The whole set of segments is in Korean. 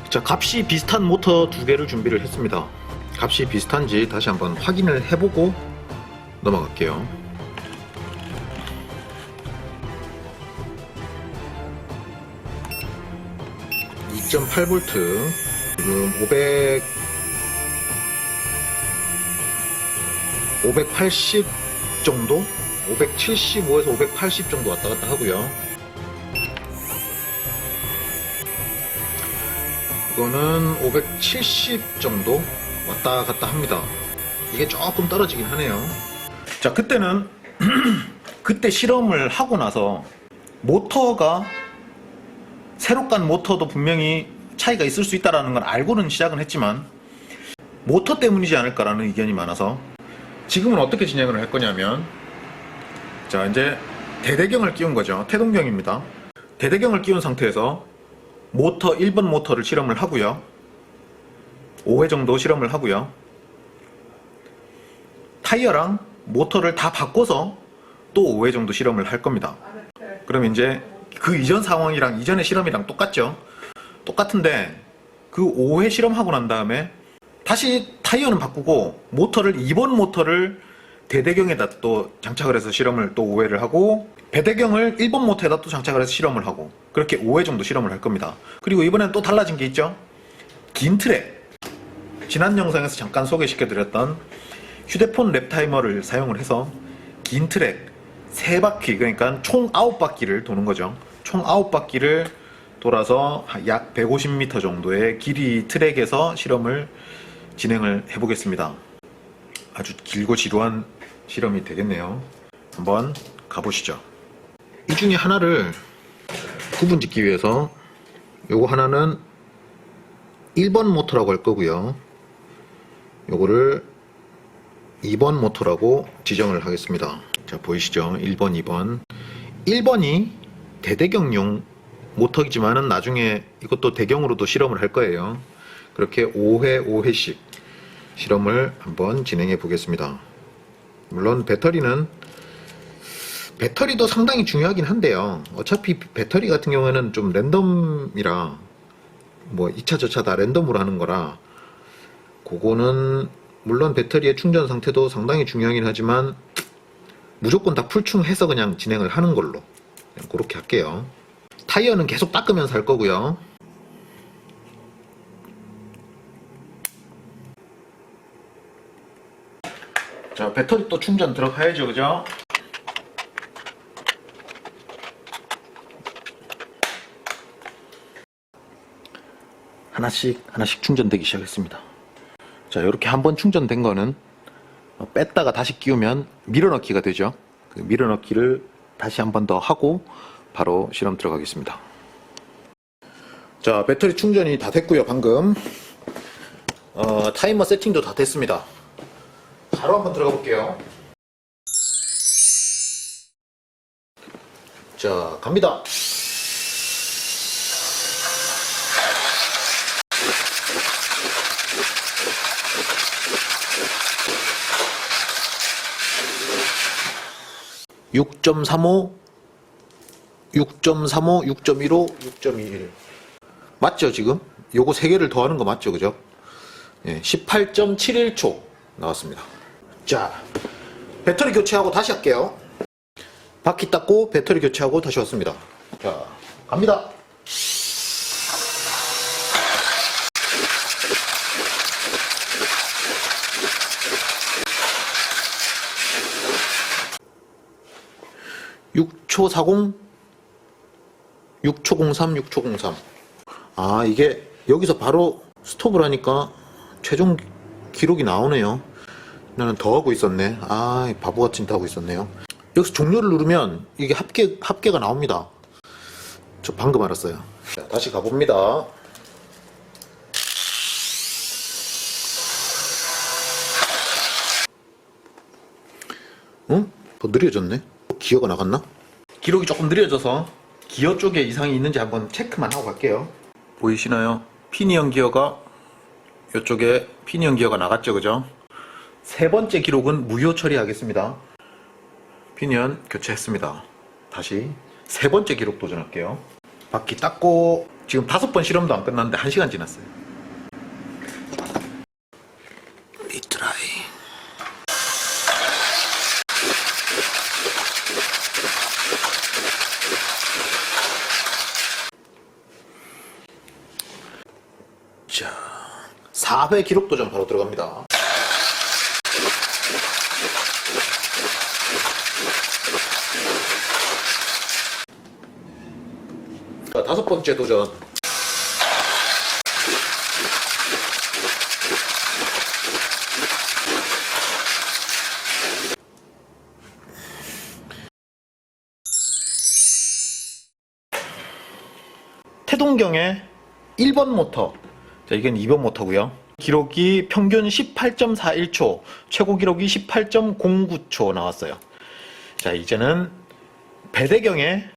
자, 값이 비슷한 모터 두 개를 준비를 했습니다. 값이 비슷한지 다시 한번 확인을 해보고 넘어갈게요. (2.8V) 지금 580 정도? 575에서 580 정도 왔다 갔다 하고요. 이거는 570 정도 왔다 갔다 합니다. 이게 조금 떨어지긴 하네요. 자, 그때는 그때 실험을 하고 나서 모터가 새로 깐 모터도 분명히 차이가 있을 수 있다는 걸 알고는 시작은 했지만 모터 때문이지 않을까라는 의견이 많아서 지금은 어떻게 진행을 할 거냐면, 자, 이제 대대경을 끼운 거죠. 태동경입니다. 대대경을 끼운 상태에서 모터 1번 모터를 실험을 하고요. 5회 정도 실험을 하고요. 타이어랑 모터를 다 바꿔서 또 5회 정도 실험을 할 겁니다. 그럼 이제 그 이전 상황이랑 이전의 실험이랑 똑같죠. 똑같은데 그 5회 실험하고 난 다음에 다시 타이어는 바꾸고 모터를 2번 모터를 대대경에다 또 장착을 해서 실험을 또 5회를 하고 배대경을 1번 모터에다 또 장착을 해서 실험을 하고 그렇게 5회 정도 실험을 할 겁니다. 그리고 이번엔 또 달라진 게 있죠. 긴 트랙, 지난 영상에서 잠깐 소개시켜드렸던 휴대폰 랩타이머를 사용을 해서 긴 트랙 3바퀴, 그러니까 총 9바퀴를 도는 거죠. 총 9바퀴를 돌아서 약 150m 정도의 길이 트랙에서 실험을 진행을 해보겠습니다. 아주 길고 지루한 실험이 되겠네요. 한번 가보시죠. 이 중에 하나를 구분 짓기 위해서 요거 하나는 1번 모터라고 할 거고요. 요거를 2번 모터라고 지정을 하겠습니다. 자, 보이시죠? 1번, 2번. 1번이 대대경용 모터이지만은 나중에 이것도 대경으로도 실험을 할 거예요. 그렇게 5회, 5회씩 실험을 한번 진행해 보겠습니다. 물론 배터리도 상당히 중요하긴 한데요. 어차피 배터리 같은 경우에는 좀 랜덤이라, 뭐 2차 저차 다 랜덤으로 하는 거라, 그거는 물론 배터리의 충전 상태도 상당히 중요하긴 하지만 무조건 다 풀충해서 그냥 진행을 하는 걸로 그냥 그렇게 할게요. 타이어는 계속 닦으면서 할 거고요. 자, 배터리 또 충전 들어가야죠, 그죠? 하나씩 충전되기 시작했습니다. 자, 이렇게 한번 충전된 거는 뺐다가 다시 끼우면 밀어넣기가 되죠. 그 밀어넣기를 다시 한 번 더 하고 바로 실험 들어가겠습니다. 자, 배터리 충전이 다 됐고요. 방금 타이머 세팅도 다 됐습니다. 바로 한번 들어가 볼게요. 자, 갑니다. (6.35) 6.35, 6.15, 6.21 맞죠? 지금 요거 3개를 더하는 거 맞죠? 그죠? 예, 18.71초 나왔습니다. 자, 배터리 교체하고 다시 할게요. 바퀴 닦고 배터리 교체하고 다시 왔습니다. 자, 갑니다. (6초 40) 6초 03, 6초 03. 아, 이게 여기서 바로 스톱을 하니까 최종 기록이 나오네요. 나는 더 하고 있었네. 아, 바보같이 더 하고 있었네요. 여기서 종료를 누르면 이게 합계가 나옵니다. 저 방금 알았어요. 자, 다시 가봅니다. 응? 더 느려졌네? 기어가 나갔나? 기록이 조금 느려져서 기어 쪽에 이상이 있는지 한번 체크만 하고 갈게요. 보이시나요? 피니언 기어가 이쪽에 피니언 기어가 나갔죠, 그죠? 세 번째 기록은 무효 처리하겠습니다. 피니언 교체했습니다. 다시 세 번째 기록 도전할게요. 바퀴 닦고 지금 5번 실험도 안 끝났는데 1시간 지났어요. 리트라이. 자, 4회 기록 도전 바로 들어갑니다. 자, 5번째 도전. 태동경의 1번 모터. 자, 이건 2번 모터고요. 기록이 평균 18.41초, 최고 기록이 18.09초 나왔어요. 자, 이제는 배대경의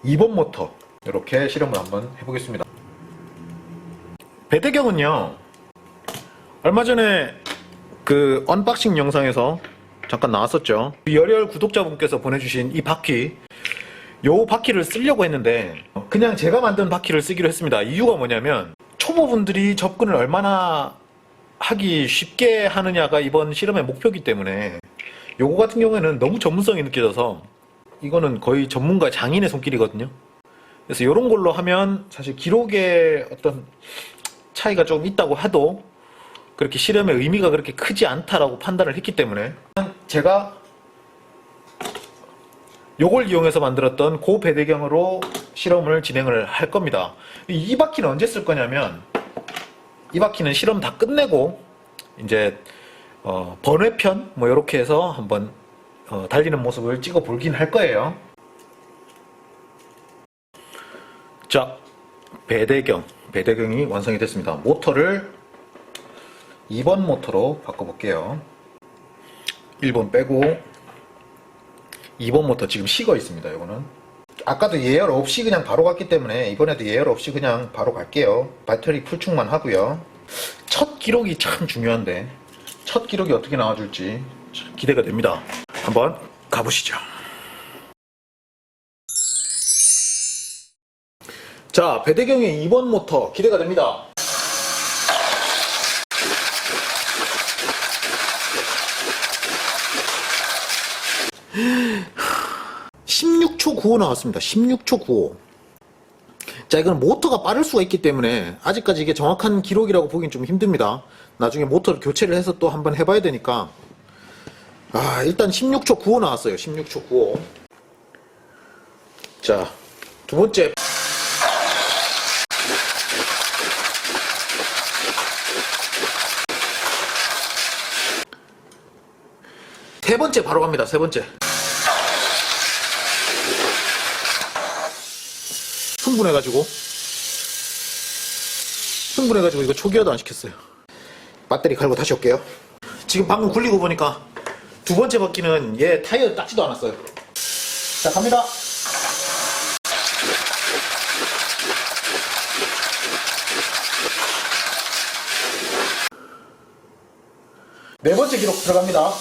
2번 모터 이렇게 실험을 한번 해보겠습니다. 배대경은요, 얼마 전에 그 언박싱 영상에서 잠깐 나왔었죠. 열혈 구독자분께서 보내주신 이 바퀴, 요 바퀴를 쓰려고 했는데 그냥 제가 만든 바퀴를 쓰기로 했습니다. 이유가 뭐냐면 초보분들이 접근을 얼마나 하기 쉽게 하느냐가 이번 실험의 목표이기 때문에 요거 같은 경우에는 너무 전문성이 느껴져서 이거는 거의 전문가 장인의 손길이거든요. 그래서 이런 걸로 하면 사실 기록에 어떤 차이가 좀 있다고 해도 그렇게 실험의 의미가 그렇게 크지 않다라고 판단을 했기 때문에 제가 요걸 이용해서 만들었던 고 배대경으로 실험을 진행을 할 겁니다. 이 바퀴는 언제 쓸 거냐면, 이 바퀴는 실험 다 끝내고 이제 번외편 뭐 이렇게 해서 한번 달리는 모습을 찍어 보긴 할 거예요. 자, 배대경이 완성이 됐습니다. 모터를 2번 모터로 바꿔볼게요. 1번 빼고 2번 모터 지금 식어 있습니다. 이거는 아까도 예열 없이 그냥 바로 갔기 때문에 이번에도 예열 없이 그냥 바로 갈게요. 배터리 풀충만 하고요. 첫 기록이 참 중요한데 첫 기록이 어떻게 나와줄지 기대가 됩니다. 한번 가보시죠. 자, 배대경의 2번 모터 기대가 됩니다. 16초 95 나왔습니다. 16초 95. 자, 이건 모터가 빠를 수가 있기 때문에 아직까지 이게 정확한 기록이라고 보긴 좀 힘듭니다. 나중에 모터를 교체를 해서 또 한번 해봐야 되니까. 일단 16초 95 나왔어요. 16초 95. 자, 두 번째. 세 번째 바로 갑니다. 세 번째. 흥분해가지고 이거 초기화도 안 시켰어요. 배터리 갈고 다시 올게요. 지금 방금 굴리고 보니까 두 번째 바퀴는 얘 타이어 닦지도 않았어요. 자, 갑니다. 네 번째 기록 들어갑니다.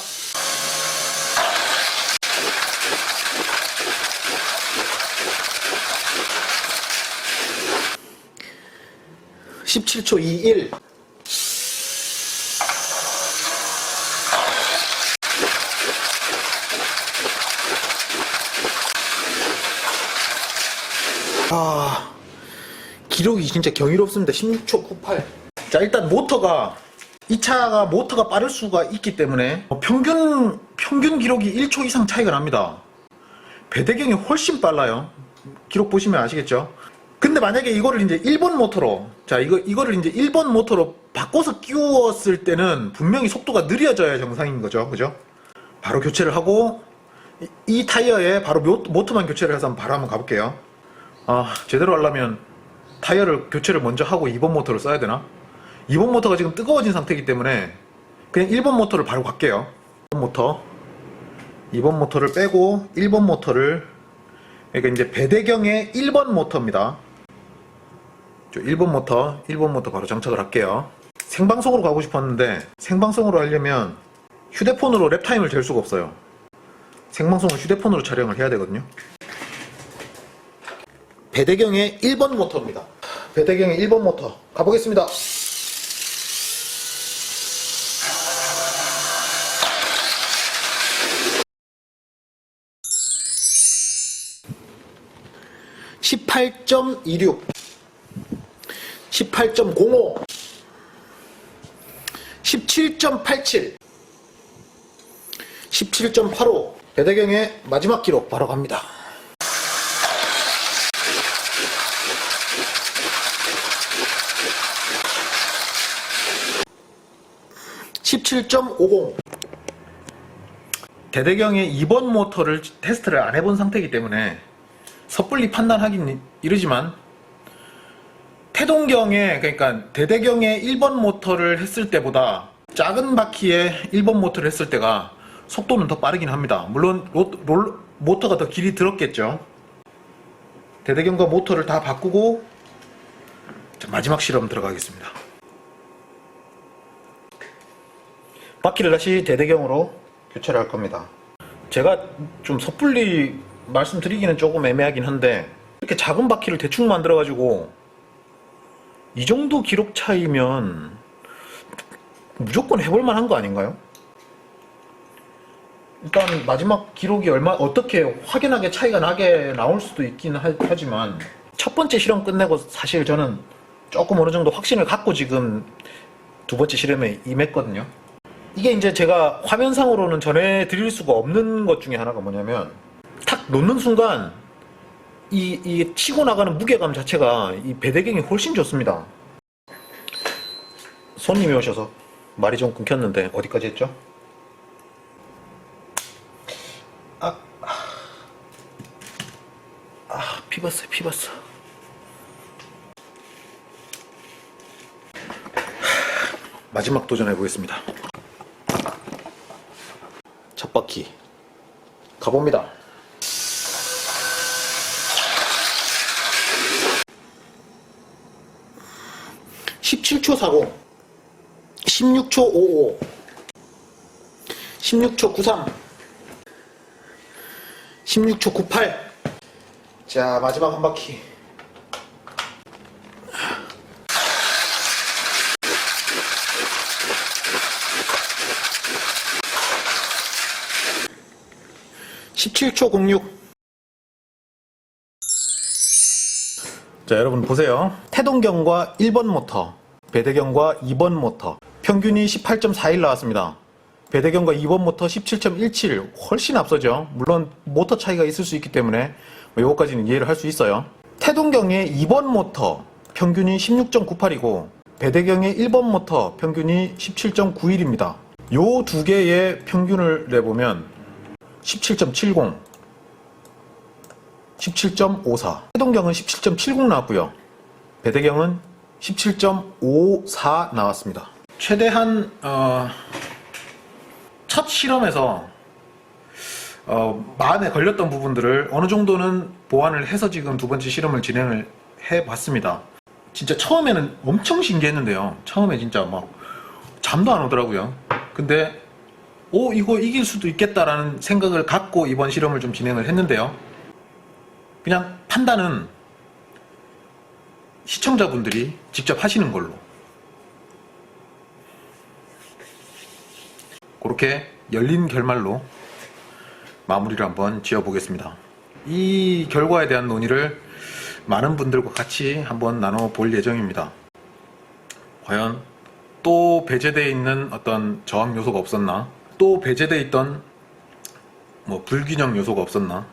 17초 21. 기록이 진짜 경이롭습니다. 16초 98. 자, 일단 이 차가 모터가 빠를 수가 있기 때문에 평균 기록이 1초 이상 차이가 납니다. 배대경이 훨씬 빨라요. 기록 보시면 아시겠죠? 근데 만약에 이거를 이제 1번 모터로, 자, 이거를 이제 1번 모터로 바꿔서 끼웠을 때는 분명히 속도가 느려져야 정상인 거죠. 그죠? 바로 교체를 하고, 이 타이어에 바로 모터만 교체를 해서 바로 한번 가볼게요. 제대로 하려면 타이어를 교체를 먼저 하고 2번 모터를 써야 되나? 2번 모터가 지금 뜨거워진 상태이기 때문에 그냥 1번 모터를 바로 갈게요. 2번 모터를 빼고 1번 모터를, 그러니까 이제 배대경의 1번 모터입니다. 1번 모터 바로 장착을 할게요. 생방송으로 가고 싶었는데 생방송으로 하려면 휴대폰으로 랩타임을 잴 수가 없어요. 생방송을 휴대폰으로 촬영을 해야 되거든요. 배대경의 1번 모터입니다. 배대경의 1번 모터 가보겠습니다. (18.26) 18.05 17.87 17.85 배대경의 마지막 기록 바로 갑니다. 17.50 배대경의 2번 모터를 테스트를 안 해본 상태이기 때문에 섣불리 판단하긴 이르지만 태동경의 그러니까 대대경의 1번 모터를 했을 때보다 작은 바퀴의 1번 모터를 했을 때가 속도는 더 빠르긴 합니다. 물론 모터가 더 길이 들었겠죠. 대대경과 모터를 다 바꾸고 마지막 실험 들어가겠습니다. 바퀴를 다시 대대경으로 교체를 할 겁니다. 제가 좀 섣불리 말씀드리기는 조금 애매하긴 한데 이렇게 작은 바퀴를 대충 만들어 가지고 이 정도 기록 차이면 무조건 해볼 만한 거 아닌가요? 일단 마지막 기록이 어떻게 확연하게 차이가 나게 나올 수도 있긴 하지만 첫 번째 실험 끝내고 사실 저는 조금 어느 정도 확신을 갖고 지금 두 번째 실험에 임했거든요. 이게 이제 제가 화면상으로는 전해드릴 수가 없는 것 중에 하나가 뭐냐면 탁 놓는 순간 이 치고 나가는 무게감 자체가 이 배대경이 훨씬 좋습니다. 손님이 오셔서 말이 좀 끊겼는데 어디까지 했죠? 피봤어. 마지막 도전해 보겠습니다. 첫 바퀴 가봅니다. 17초 40 16초 55 16초 93 16초 98 자, 마지막 한 바퀴. (17초 06) 자, 여러분 보세요. 태동경과 1번 모터, 배대경과 2번 모터 평균이 18.41 나왔습니다. 배대경과 2번 모터 17.17 훨씬 앞서죠. 물론 모터 차이가 있을 수 있기 때문에 요거까지는 이해를 할 수 있어요. 태동경의 2번 모터 평균이 16.98이고 배대경의 1번 모터 평균이 17.91입니다. 요 두 개의 평균을 내보면 17.70 17.54 태동경은 17.70 나왔고요. 배대경은 17.54 나왔습니다. 최대한 첫 실험에서 마음에 걸렸던 부분들을 어느 정도는 보완을 해서 지금 두 번째 실험을 진행을 해봤습니다. 진짜 처음에는 엄청 신기했는데요. 처음에 진짜 막 잠도 안 오더라고요. 근데 이거 이길 수도 있겠다라는 생각을 갖고 이번 실험을 좀 진행을 했는데요. 그냥 판단은 시청자분들이 직접 하시는 걸로 그렇게 열린 결말로 마무리를 한번 지어보겠습니다. 이 결과에 대한 논의를 많은 분들과 같이 한번 나눠볼 예정입니다. 과연 또 배제되어 있는 어떤 저항 요소가 없었나? 또 배제되어 있던 불균형 요소가 없었나?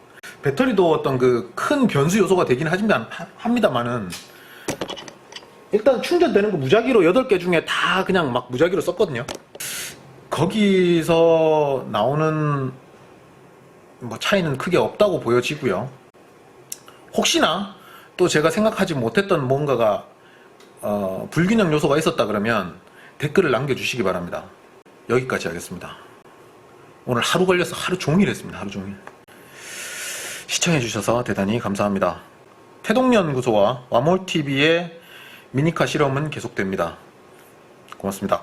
배터리도 어떤 그 큰 변수 요소가 되긴 합니다만은 일단 충전되는 거 무작위로 8개 중에 다 그냥 막 무작위로 썼거든요. 거기서 나오는 차이는 크게 없다고 보여지고요. 혹시나 또 제가 생각하지 못했던 뭔가가 불균형 요소가 있었다 그러면 댓글을 남겨주시기 바랍니다. 여기까지 하겠습니다. 오늘 하루 걸려서 하루 종일 했습니다. 하루 종일. 시청해주셔서 대단히 감사합니다. 태동연구소와 와몰TV의 미니카 실험은 계속됩니다. 고맙습니다.